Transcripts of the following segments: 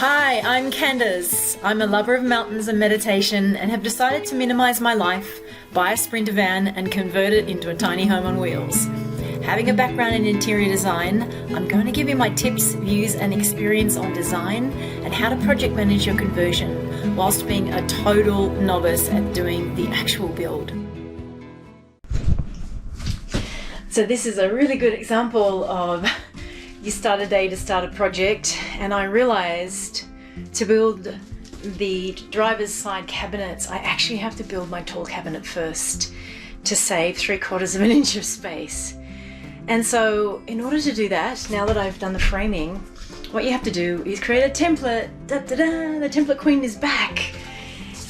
Hi, I'm Candace. I'm a lover of mountains and meditation and have decided to minimize my life, buy a Sprinter van and convert it into a tiny home on wheels. Having a background in interior design, I'm going to give you my tips, views and experience on design and how to project manage your conversion whilst being a total novice at doing the actual build. So this is a really good example of you start a day to start a project, and I realized to build the driver's side cabinets I actually have to build my tall cabinet first to save 3/4 of an inch of space. And so in order to do that, now that I've done the framing, what you have to do is create a template. The template queen is back,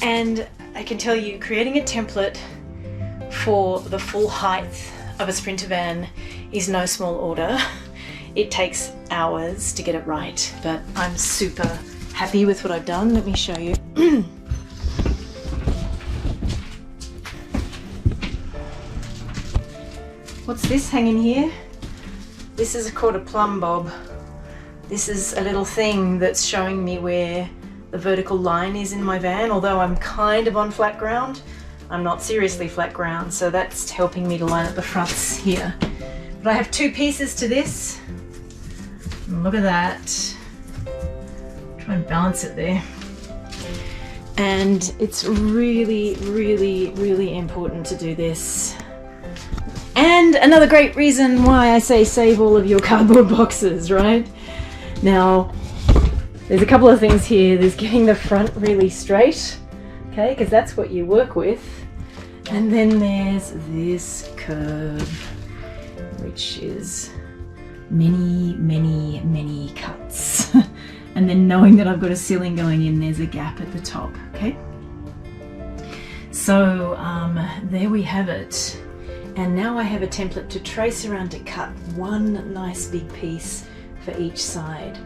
and I can tell you creating a template for the full height of a Sprinter van is no small order. It takes hours to get it right, but I'm super happy with what I've done. Let me show you. What's this hanging here? This is called a plumb bob. This is a little thing that's showing me where the vertical line is in my van. Although I'm kind of on flat ground, I'm not seriously flat ground, so that's helping me to line up the fronts here. But I have two pieces to this. Look at that. Try and balance it there. And it's really, really, really important to do this. And another great reason why I say save all of your cardboard boxes, right? Now, there's a couple of things here. There's getting the front really straight, okay, because that's what you work with. And then there's this curve, which is many, many, many cuts. And then knowing that I've got a ceiling going in, there's a gap at the top, okay? So there we have it. And now I have a template to trace around to cut one nice big piece for each side.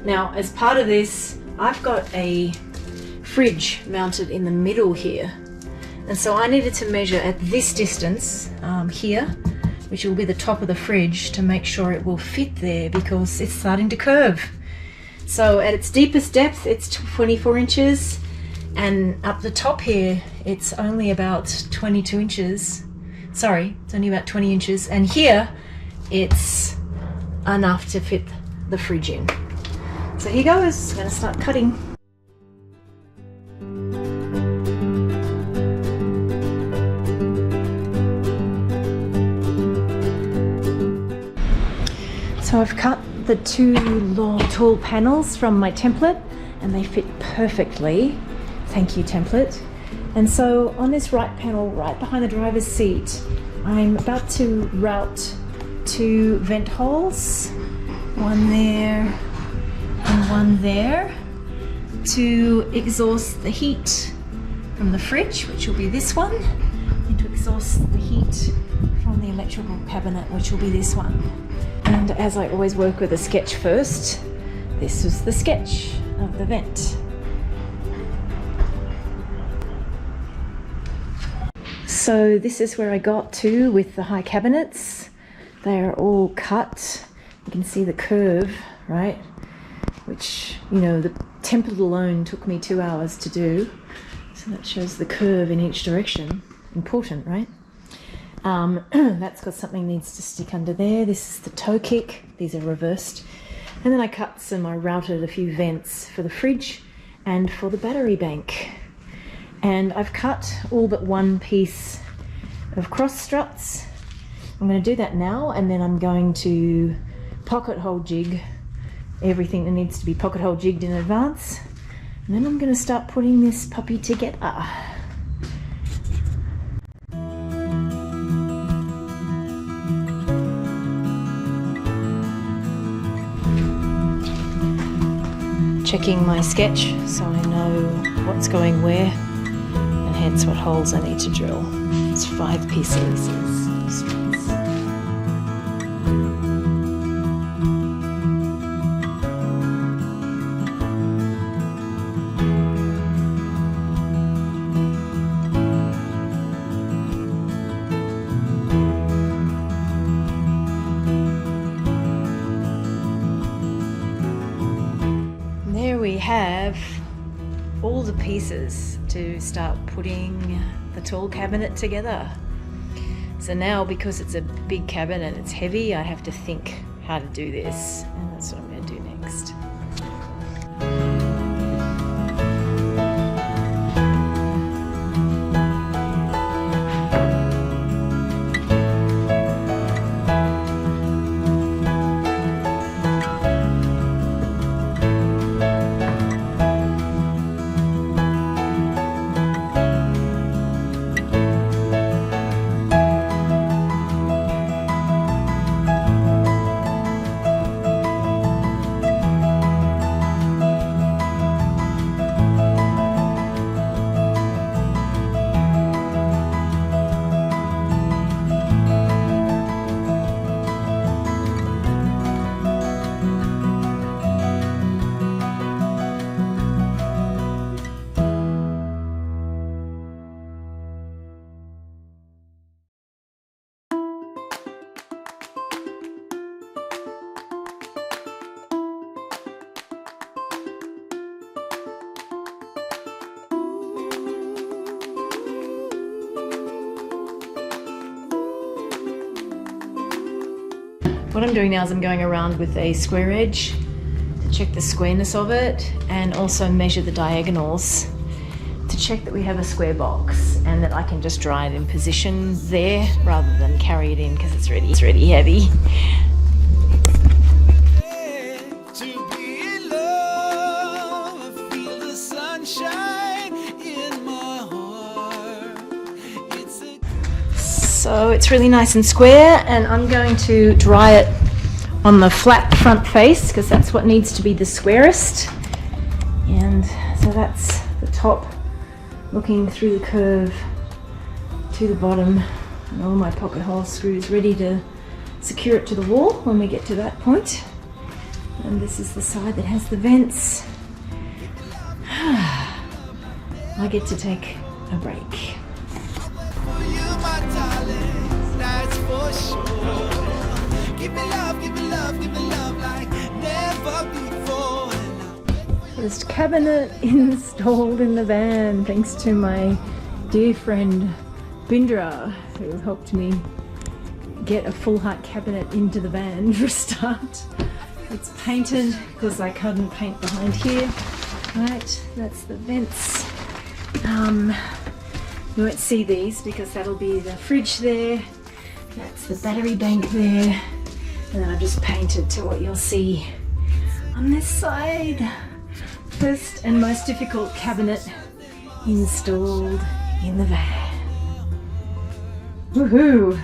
Now, as part of this, I've got a fridge mounted in the middle here. And so I needed to measure at this distance here, which will be the top of the fridge, to make sure it will fit there because it's starting to curve. So at its deepest depth, it's 24 inches, and up the top here, it's only about 22 inches. Sorry, it's only about 20 inches. And here, it's enough to fit the fridge in. So here goes, I'm gonna start cutting. So I've cut the two long tall panels from my template and they fit perfectly. Thank you, template. And so on this right panel, right behind the driver's seat, I'm about to route two vent holes, one there and one there, to exhaust the heat from the fridge, which will be this one, and to exhaust the heat from the electrical cabinet, which will be this one. And as I always work with a sketch first, this was the sketch of the vent. So this is where I got to with the high cabinets. They are all cut. You can see the curve, right? Which, you know, the template alone took me 2 hours to do. So that shows the curve in each direction. Important, right? That's got something needs to stick under there. This is the toe kick. These are reversed. And then I routed a few vents for the fridge and for the battery bank. And I've cut all but one piece of cross struts. I'm going to do that now, and then I'm going to pocket hole jig everything that needs to be pocket hole jigged in advance. And then I'm going to start putting this puppy together. Checking my sketch so I know what's going where, and hence what holes I need to drill. It's 5 pieces of strands. have all the pieces to start putting the tall cabinet together. So now, because it's a big cabinet, it's heavy, I have to think how to do this, and that's what I'm going to do next. What I'm doing now is I'm going around with a square edge to check the squareness of it, and also measure the diagonals to check that we have a square box and that I can just dry it in position there rather than carry it in, because it's really heavy. So it's really nice and square, and I'm going to dry it on the flat front face because that's what needs to be the squarest. And so that's the top looking through the curve to the bottom, and all my pocket hole screws ready to secure it to the wall when we get to that point. And this is the side that has the vents. I get to take a break. First cabinet installed in the van, thanks to my dear friend Bindra, who helped me get a full height cabinet into the van for a start. It's painted because I couldn't paint behind here. Right, that's the vents. You won't see these because that'll be the fridge there. That's the battery bank there. And then I've just painted to what you'll see on this side. First and most difficult cabinet installed in the van. Woohoo!